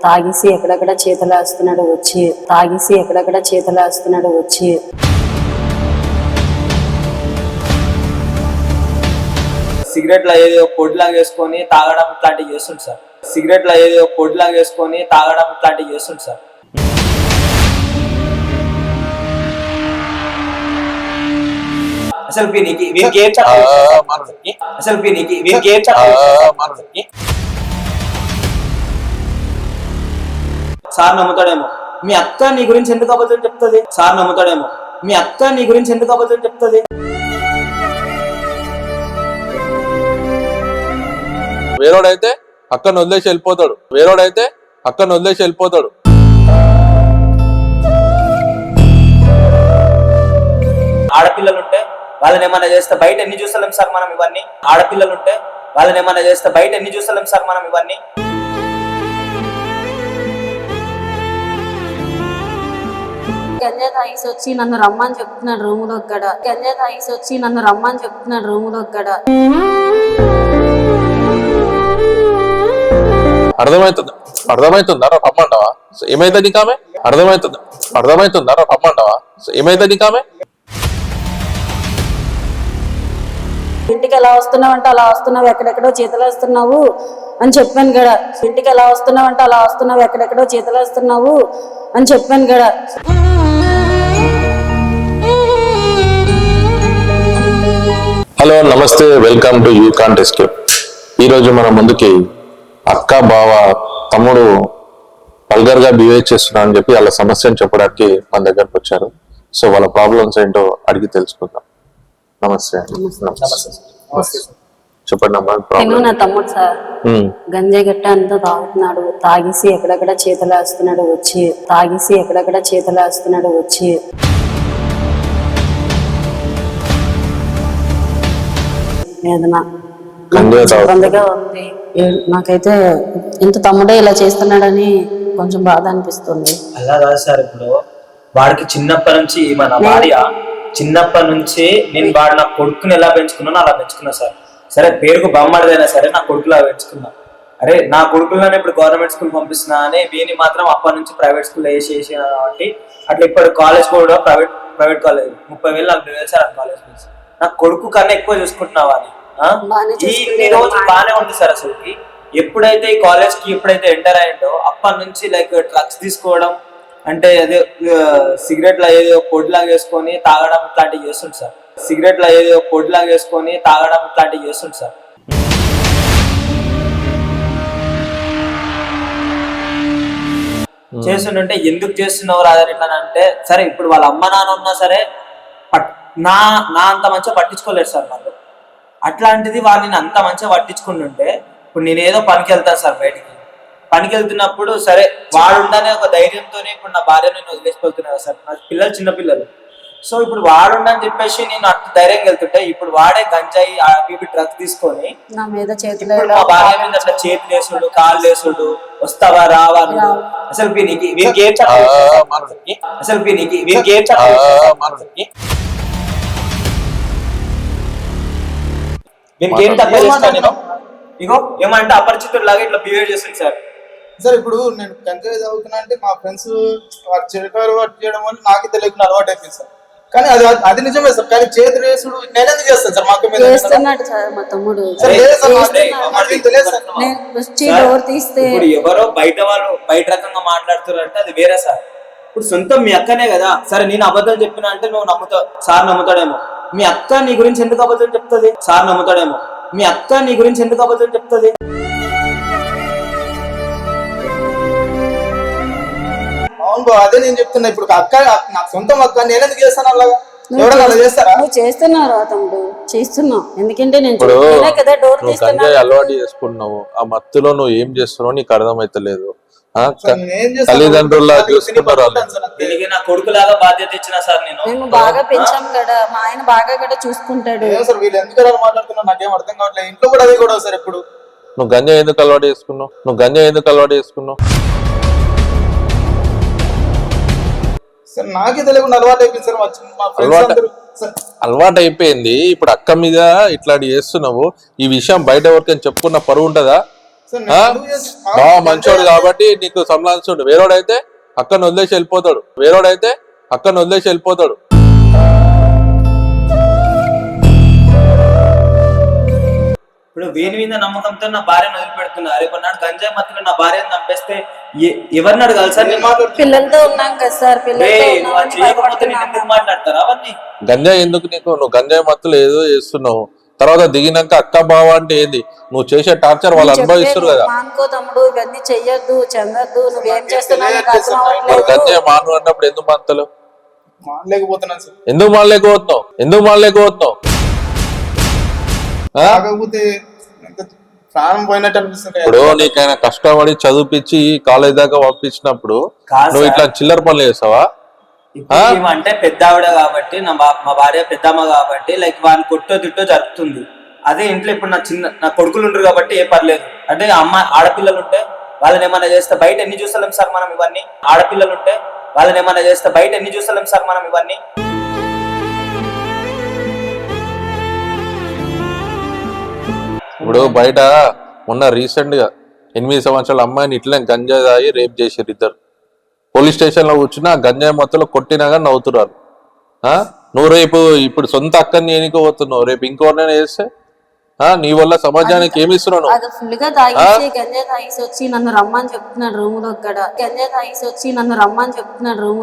తాగేసి ఎక్కడెక్కడ చేతలేస్తున్నాడు వచ్చి తాగేసి ఎక్కడెక్కడ చేతలేస్తున్నాడు వచ్చి సిగరెట్ల ఏదో పొడిలాగా వేసుకొని తాగడం ఇట్లాంటివి చేస్తుంది సార్. సిగరెట్ల ఏదో పొడిలాగా వేసుకొని తాగడం ఇట్లాంటివి చేస్తుంది సార్. అసలు వీరికి ఏం చెప్పాలి? అసలు వీరికి ఏం చెప్పాలి? సార్ నమ్ముతాడేమో మీ అక్క నీ గురించి ఎందుకు అబద్ధం చెప్తుంది. సార్ నమ్ముతాడేమో మీ అక్క నీ గురించి ఎందుకు అబద్ధం చెప్తుంది. వేరోడైతే అక్కను వదిలేసి వెళ్ళిపోతాడు. వేరోడైతే అక్కను వదిలేసి వెళ్ళిపోతాడు. ఆడపిల్లలుంటే వాళ్ళని ఏమైనా చేస్తే బయట ఎన్ని చూస్తలేం సార్ మనం ఇవన్నీ. ఆడపిల్లలుంటే వాళ్ళని ఏమైనా చేస్తే బయట ఎన్ని చూస్తలేం సార్ మనం ఇవన్నీ. గంజా తాగేసి వచ్చి నన్ను రమ్మని చెప్తున్నాడు రూమ్ లో గడ. గంజా తాగేసి వచ్చి నన్ను రమ్మని చెప్తున్నాడు రూమ్ లో గడ. అర్థమవుతుందా రమ్మంటావా? ఏమైతే నీకామె అర్థమవుతుందా రమ్మంటావా? ఏమైతే నీకామె? ఇంటికి ఎలా వస్తున్నావు అంటే అలా వస్తున్నావు, ఎక్కడెక్కడో చేతలేస్తున్నావు అని చెప్పాను గడ. ఇంటికి ఎలా వస్తున్నావు అంటే అలా వస్తున్నావు, ఎక్కడెక్కడో చేతలేస్తున్నావు అని చెప్పాను గడ. హలో నమస్తే, welcome to you can't escape. ఈరోజు మన ముందుకి అక్క బావ తమ్ముడు వల్గర్ గా బిహేవ్ చేస్తున్నా అని చెప్పి వాళ్ళ సమస్యను చెప్పడానికి మన దగ్గరకు వచ్చారు. సో వాళ్ళ ప్రాబ్లమ్స్ ఏంటో అడిగి తెలుసుకుందాం. నమస్తే. చెప్పండి అమ్మా. నేను నా తమ్ముడు సార్ గంజాయి గట్ట అంతా తాగుతున్నాడు. తాగేసి ఎక్కడెక్కడ చేతలేస్తున్నాడు వచ్చి తాగేసి ఎక్కడెక్కడ చేతలేస్తున్నాడు వచ్చి వేదన ఇబ్బందిగా ఉంది. నాకైతే ఇంత తమ్ముడే ఇలా చేస్తున్నాడని కొంచెం బాధ అనిపిస్తుంది. అలా కాదు సార్, ఇప్పుడు వాడికి చిన్నప్పటి నుంచి మన భార్య చిన్నప్పటి నుంచి నేను వాడు నా కొడుకుని ఎలా పెంచుకున్నానో అలా పెంచుకున్నా సార్. సరే పేరుకు బొమ్మడిదైనా సరే నా కొడుకులా పెంచుకున్నా. అరే నా కొడుకులను ఇప్పుడు గవర్నమెంట్ స్కూల్ పంపిస్తున్నా అని వీని మాత్రం అప్పటి నుంచి ప్రైవేట్ స్కూల్ వేసేసి కాబట్టి అట్లా ఇప్పుడు కాలేజ్ కూడా private college 30,000 40,000 sir college fees. నా కొడుకు కన్నా ఎక్కువ చూసుకుంటున్నావా అని ఈ రోజు బాగానే ఉంది సార్. అసలుకి ఎప్పుడైతే ఈ కాలేజ్ కి ఎప్పుడైతే ఎంటర్ అయ్యిందో అప్పటి నుంచి లైక్ డ్రగ్స్ తీసుకోవడం అంటే అదే సిగరెట్ల ఏదో పొడిలాగా వేసుకొని తాగడం ఇట్లాంటివి చేస్తుంది సార్. సిగరెట్ల ఏదో పొడిలాగా వేసుకొని తాగడం ఇట్లాంటివి చేస్తుంది సార్. చేస్తుంటే ఎందుకు చేస్తున్నావు రాదని అంటే సరే ఇప్పుడు వాళ్ళ అమ్మ నాన్న ఉన్నా సరే నా అంత మంచిగా పట్టించుకోలేదు సార్ వాళ్ళు. అట్లాంటిది వాళ్ళని అంత మంచిగా పట్టించుకుంటుంటే ఇప్పుడు నేనేదో పనికి వెళ్తాను సార్. బయటికి పనికి వెళ్తున్నప్పుడు సరే వాడు ఉండనే ఒక ధైర్యంతోనే ఇప్పుడు నా భార్యను నేను వదిలేసిపోతున్నా సార్. నా పిల్లలు చిన్నపిల్లలు. సో ఇప్పుడు వాడుండని చెప్పేసి నేను అట్లా ధైర్యంగా వెళ్తుంటే ఇప్పుడు వాడే గంజాయి బీపీ డ్రగ్స్ తీసుకొని నా మీద మా భార్య మీద అట్లా చేతులు వేసుడు కాళ్ళు వేసుడు వస్తావా రావా అసలు వీరికి ఏం చెప్పాలి? అసలు వీరికి ఏం చెప్పాలి? వీరికి ఏం తక్కువ చేస్తాను? ఇగో ఏమంటే అపరిచితుడు లాగా ఇట్లా బిహేవ్ చేస్తుంది సార్. సార్ ఇప్పుడు నేను గంజాయి చదువుతున్నా అంటే మా ఫ్రెండ్స్ చెరుకు అలవాటు చేయడం వల్ల నాకు తెలియకుండా అలవాటు అయిపోయింది సార్. కానీ అది నిజమే సార్. కానీ చేతులు వేసుడు నేనేది చేస్తాను సార్. మాకు మా తమ్ముడు ఇప్పుడు ఎవరో బయట వాళ్ళు బయట రకంగా మాట్లాడుతున్నారు అంటే అది వేరే సార్. ఇప్పుడు సొంతం మీ అక్కనే కదా. సరే నేను అబద్ధం చెప్పినా అంటే నువ్వు నమ్ముతావు. సార్ నమ్ముతాడేమో మీ అక్క నీ గురించి ఎందుకు అబద్ధం చెప్తుంది. సార్ నమ్ముతాడేమో మీ అక్క నీ గురించి ఎందుకు అబద్ధం చెప్తుంది. అవును బా, అదే నేను చెప్తున్నా. ఇప్పుడు అక్క నాకు సొంతం అక్క, నేనెందుకు చేస్తాను అలాగా? ఎవరైనా అలా చేస్తారా? నువ్వు చేస్తున్నావు తమ్ముడు, చేస్తున్నావు. ఎందుకంటే నేను అలవాటు చేసుకున్నావు. ఆ మత్తులో నువ్వు ఏం చేస్తున్నావు నీకు అర్థమైతలేదు. తల్లిదండ్రుల చూసుకున్నారు. నా కొడుకులాగా బాధ్యత ఇచ్చిన సార్. మేము బాగా పెంచాం కదా, మా ఆయన బాగా కూడా చూసుకుంటాడు. సార్ వీళ్ళు ఎందుకు అలా మాట్లాడుతున్నారు నాకేం అర్థం కావట్లేదు. ఇంట్లో కూడా అదే కూడా సార్. ఇప్పుడు నువ్వు గంజా ఎందుకు అలవాటు చేసుకున్నావు? సార్ నాకే తెలియకుండా అలవాటు అయిపోయింది సార్. అలవాటు అయిపోయింది. ఇప్పుడు అక్క మీద ఇట్లాంటి చేస్తున్నావు. ఈ విషయం బయట ఎవరికైనా చెప్పుకున్న పరువు ఉంటుందా? సార్ ఆ? నేను 2 years బావ మంచోడు కాబట్టి నీకు సంలాంచుండు. వేరేవాడైతే అక్కను వదిలేసి వెళ్ళిపోతాడు. ఇప్పుడు వీని మీద నమ్మకంతో నా భార్యను వదిలిపెడుతున్నా. రేపు నాడు గంజాయి మత్తులో నా భార్యను చంపేస్తే ఎవరిని అడగాలి సార్? నేను మాట్లాడుతున్నా. పిల్లలతో ఉన్నాం కదా సార్, పిల్లలతో నువ్వు అది చేయకపోతే నేను ఎందుకు మాట్లాడతారా అవన్నీ? గంజాయి ఎందుకు నీకు? నువ్వు గంజాయి మత్తులు ఏదో చేస్తున్నావు. తర్వాత దిగినాక అక్క బావ అంటే ఏంది? నువ్వు చేసే టార్చర్ వాళ్ళు అనుభవిస్తారు కదా. మానుకో తమ్ముడు, ఇవన్నీ చెయ్యొద్దు, చెందొద్దు, నువ్వేం చేస్తున్నావు నీకు అర్థం మరి అవ్వట్లేదు. గంజాయి మాను అన్నప్పుడు ఎందుకు మానతలు? మానలేకపోతున్నాను సార్. ఎందుకు మానలేకపోతున్నావు? ఆ? కాకపోతే ఎంత ప్రాణం పోయినట్టు అనిపిస్తుంది. ఇప్పుడు నీకైనా కష్టపడి చదివిపించి కాలేజ్ దాకా పంపించినప్పుడు కాదు నువ్వు ఇట్లా చిల్లర పనులు చేస్తావా? ఇప్పుడు ఏమంటే పెద్ద ఆవిడ కాబట్టి మా భార్య పెద్దమ్మ కాబట్టి లైక్ వాళ్ళు కొట్టో తిట్టో జరుపుతుంది. అదే ఇంట్లో ఇప్పుడు నా కొడుకులు ఉండరు కాబట్టి ఏ పర్లేదు. అంటే ఆడపిల్లలు ఉంటే వాళ్ళని ఏమైనా చేస్తే బయట ఎన్ని చూస్తలేం సార్ మనం ఇవన్నీ. ఆడపిల్లలు ఉంటే వాళ్ళని ఏమైనా చేస్తే బయట ఎన్ని చూస్తలేం సార్ మనం ఇవన్నీ. ఇప్పుడు బయట మొన్న రీసెంట్ గా 8 సంవత్సరాల అమ్మాయిని ఇట్లనే గంజాయి తాగి రేప్ చేసారు ఇద్దరు. పోలీస్ స్టేషన్ లో కూర్చున్నా గంజాయి మొత్తంలో కొట్టినాగా నవ్వుతున్నారు. నువ్వు రేపు ఇప్పుడు సొంత అక్కని ఎన్నికోబోతున్నావు, రేపు ఇంకోరినైనా చేస్తే నీ వల్ల సమాజానికి ఏమి ఇస్తున్నావు? అది ఫుల్ గా తాగేసి గంజాయి తాగేసి వచ్చి నన్ను రమ్మని చెప్తున్నాడు రూమ్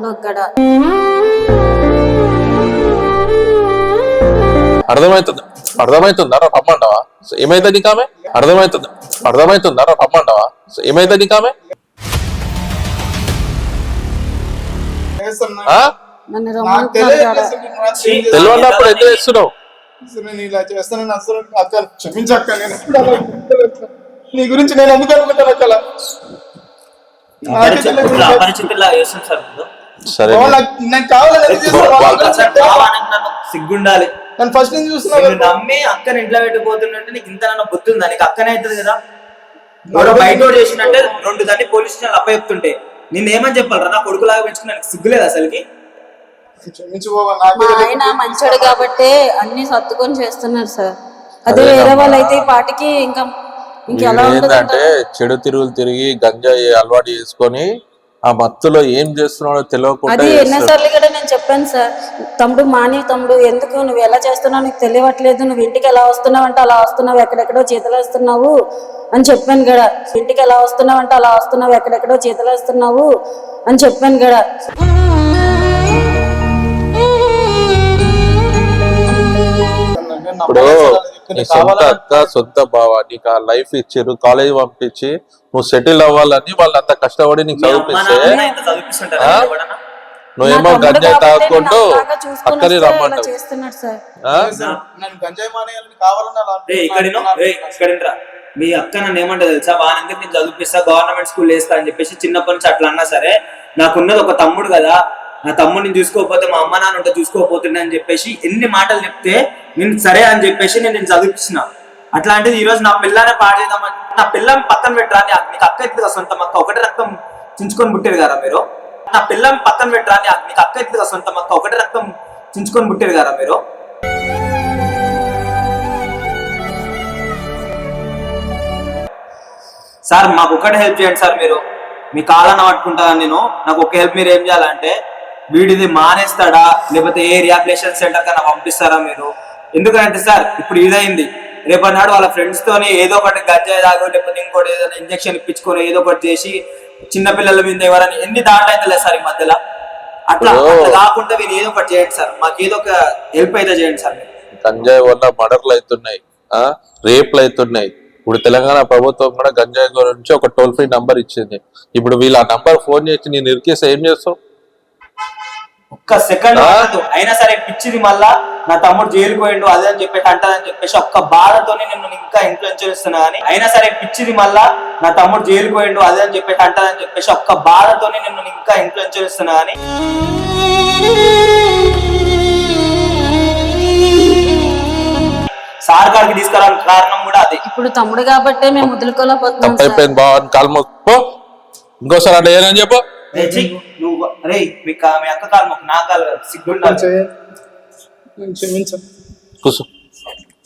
లో కూడా. అర్థమవుతుందా రమ్మంటావా? ఏమైతే నీకామె అర్థమవుతుందా రమ్మంటావా? ఏమైతే నీకామె? నన్ను నాకు రమ్మంటున్నాడు తెలియదు కదా. అసలు నేను నాకు ఏం చేస్తాను? తెలియనప్పుడు ఎందుకు చేస్తున్నావు? అసలు నేను ఇలా చేస్తానని అసలు అక్క క్షమించక్క. నేను ఎప్పుడు అలా అనుకోలేదు. నీ గురించి నేను ఎందుకు అనుకుంటాను అక్క అలా? అపరిచితుల్లా చేస్తుంది సార్ ముందు. సరే నాకు కావాలని ఎందుకు చేస్తాను? సార్ భావానికి నన్ను సిగ్గుండాలి. నేను ఫస్ట్ నుంచి నిన్ను చూస్తున్నా. నమ్మి అక్కని ఇంట్లో పెట్టిపోతుంటే నీకు ఇంత నన్ను బుద్ధి ఉందా? నీకు అక్కనే అవుతుంది కదా. ఎవరో బయట చేసినట్టే 2 దాన్ని పోలీస్ స్టేషన్ అప్ప చెప్తుంటే నిన్నేమని చెప్పాలరా? నా కొడుకులాగా పెంచుకున్నా సిగ్గులేదు అసలుకి? క్షమించుకోవా. మా ఆయన మంచోడు కాబట్టి అన్ని సర్దుకొని చేస్తున్నారు సార్. అదే వేరే వాళ్ళు అయితే ఈ పాటికి ఇంకెలా ఉంటుంది ఏంటంటే చెడు తిరుగులు తిరిగి గంజాయి అలవాటు చేసుకొని ఆ మత్తులో ఏం చేస్తున్నాడో తెలియకుండా అది ఎన్నోసార్లు కూడా నేను చెప్పాను సార్. తమ్ముడు మాని తమ్ముడు, ఎందుకు నువ్వు ఎలా చేస్తున్నావు నీకు తెలియట్లేదు, నువ్వు ఇంటికి ఎలా వస్తున్నావు అంటే అలా వస్తున్నావు, ఎక్కడెక్కడో చేతులేస్తున్నావు అని చెప్పాను కదా. ఇంటికి ఎలా వస్తున్నావు అంటే అలా వస్తున్నావు, ఎక్కడెక్కడో చేతులేస్తున్నావు అని చెప్పాను కదా. ఇప్పుడు నీ సొంత అక్క సొంత బావ నీకు ఆ లైఫ్ ఇచ్చారు, కాలేజ్ పంపించి నువ్వు సెటిల్ అవ్వాలని వాళ్ళు అంత కష్టపడి నీకు చదివిపిస్తే నువ్వేమో గంజాయి తాగుకుంటూ అక్కని రమ్మంటావు. చేస్తున్నాడు సార్. నేను గంజాయి మానేయాలని కావాలని అలా ఇక్కడరా మీ అక్క నన్ను ఏమంటే తెలుసా? వానందరికి నేను చదివిపిస్తా, గవర్నమెంట్ స్కూల్ వేస్తా అని చెప్పేసి చిన్నప్పటి నుంచి అట్లా అన్నా సరే, నాకున్నది ఒక తమ్ముడు కదా, నా తమ్ముడిని చూసుకోకపోతే మా అమ్మ నాన్న ఉంటే చూసుకోకపోతుండే అని చెప్పేసి ఎన్ని మాటలు చెప్తే నేను సరే అని చెప్పేసి నేను చదివించిన. అట్లాంటిది ఈ రోజు నా పిల్లానే పాడు చేద్దామని, నా పిల్లని పక్కన పెట్టరా? నీకు అక్క ఎత్తుగా సొంతం అక్క, ఒకటి రక్తం చించుకొని పుట్టారు కదా మీరు. నా పిల్లని పక్కన పెట్టరా? నీకు అక్క ఎత్తుగా సొంతం అక్క, ఒకటి రక్తం చించుకొని పుట్టారు కదా మీరు. సార్ మాకు ఒకటి హెల్ప్ చేయండి సార్. మీరు మీ కాళ్ళన పట్టుకుంటాను నేను. నాకు ఒక హెల్ప్ మీరు ఏం చేయాలంటే, వీడిది మానేస్తాడా లేకపోతే ఏ రిహాబిలిటేషన్ సెంటర్ కన్నా పంపిస్తారా మీరు? ఎందుకంటే సార్ ఇప్పుడు ఇదైంది, రేపటి నాడు వాళ్ళ ఫ్రెండ్స్ తోని ఏదో ఒకటి గంజాయి తాగో లేకపోతే ఇంకోటి ఏదైనా ఇంజక్షన్ ఇప్పించుకొని ఏదో ఒకటి చేసి చిన్నపిల్లల మీద ఎవరైనా ఎన్ని దాంట్లయితే సార్ ఈ మధ్యలో. అట్లా కాకుండా మీరు ఏదో ఒకటి చేయండి సార్, మాకు ఏదో ఒక హెల్ప్ అయితే చేయండి సార్. గంజాయి వల్ల మర్డర్లు అవుతున్నాయి, రేప్లు అవుతున్నాయి. ఇప్పుడు తెలంగాణ ప్రభుత్వం కూడా గంజాయి గురించి ఒక టోల్ ఫ్రీ నంబర్ ఇచ్చింది. ఇప్పుడు వీళ్ళు ఆ నంబర్ ఫోన్ చేసి నేను ఇరికేస్తే ఏం చేస్తావు? ఒక్క సెకండ్ అయినా సరే పిచ్చిది మళ్ళా నా తమ్ముడు జైలుకు పోయిండు అదే అని చెప్పేసి అంటదని చెప్పేసి ఒక్క బాధతోనే నేను ఇంకా ఇన్ఫ్లుయెన్స్ చేస్తున్నా. కానీ అయినా సరే పిచ్చిది మళ్ళా నా తమ్ముడు జైలుకు పోయిండు అదే అని చెప్పేసి అంటదని చెప్పేసి ఒక్క బాధతోనే నేను ఇంకా ఇన్ఫ్లుయెన్స్ చేస్తున్నా. కానీ సార్ గారికి తీసుకురావడానికి కారణం కూడా అదే. ఇప్పుడు తమ్ముడు కాబట్టి మేము వదులుకోలేకపోతున్నాం సార్. తప్పైపోయింది బావ కాలు మొక్కు, ఇంకోసారి అంటే ఏనని చెప్పు. నువ్వు రే మీ అక్క కాలు మొక్కు, నా కాలు సిగ్గుండాలి. కూర్చో.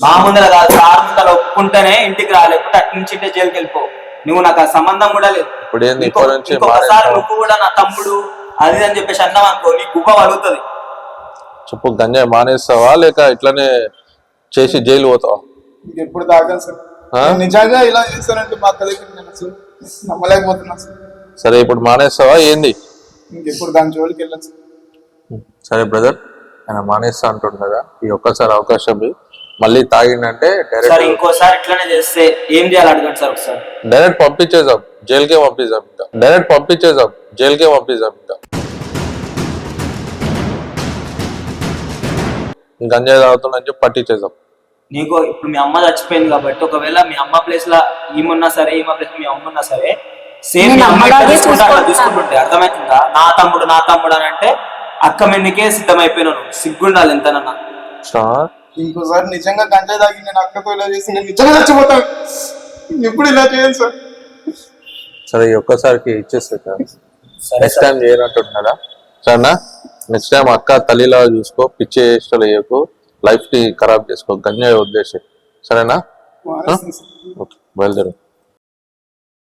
మా ముందర కాదు, సార్ ముందర ఒప్పుకుంటేనే ఇంటికి రాలేకపోతే అటు నుంచి ఇంటే జైలుకి వెళ్ళిపో. నువ్వు నాకు ఆ సంబంధం కూడా లేదు. ఇప్పుడు ఏంది ఇంకో- ఇప్పటి నుంచి ఇంకొకసారి మానేస్తావా? నువ్వు కూడా నా తమ్ముడు అది అని చెప్పేసి అన్నావు అనుకో, నీ గుబ్బ వలుగుతుంది. చెప్పు, గంజాయి మానేస్తావా లేక ఇట్లనే చేసి జైలు పోతావా? ఇంకెప్పుడు తాగాను సార్. ఆ? నేను నిజంగా ఇలా చేస్తానంటే మా అక్క దగ్గర నేను అసలు నమ్మలేకపోతున్నాను సార్. సరే ఇప్పుడు మానేస్తావా ఏంది? ఇంకెప్పుడు దాని జోలికి వెళ్ళను సార్. సరే బ్రదర్, ఆయన మానేస్తా అంటుంది కదా, ఈ ఒక్కసారి అవకాశం ఇవ్వు. మళ్ళీ తాగిందంటే సార్ డైరెక్ట్ ఇంకోసారి ఇట్లానే చేస్తే ఏం చేయాలి అడగండి సార్ ఒకసారి. డైరెక్ట్ పంపించేద్దాం, జైలుకే పంపిద్దాం. ఇంకా డైరెక్ట్ పంపించేద్దాం, జైలుకే పంపిద్దాం. ఇంకా గంజాయి తాగుతుందని చెప్పి పట్టించేద్దాం. నీకు ఇప్పుడు మీ అమ్మ చచ్చిపోయింది కాబట్టి ఒకవేళ మీ అమ్మ ప్లేస్ లా ఈమెన్నా సరే, ఈమె ప్లేస్ మీ అమ్మ ఉన్నా సరే, సేమ్ నేను మీ అమ్మ అమ్మలాగే తీసుకుంటా అట్లా చూసుకుంటున్నాను. తీసుకుంటుంటే అర్థమవుతుందా? నా తమ్ముడు అని అంటే అక్క మీదకే సిద్ధమైపోయినాను. సిగ్గుండాలి ఎంతనన్నా. సార్ ఇంకోసారి నిజంగా గంజాయి తాగి నేను అక్కతో ఇలా చేసి నేను నిజంగా చచ్చిపోతాను. ఎప్పుడు ఇలా చేయను సార్. సరే ఈ ఒక్కసారికి ఇచ్చేస్తే సార్, సరే నెక్స్ట్ టైం చేయనట్టున్నారా? సరేనా? నెక్స్ట్ టైం అక్క తల్లిలా చూసుకో, పిచ్చి చేష్టలు వేయకు, లైఫ్ ని ఖరాబ్ చేసుకో, గంజాయి ఉద్దేశం. సరేనా? మానేస్తాను సార్. ఓకే, బయలుదేరు.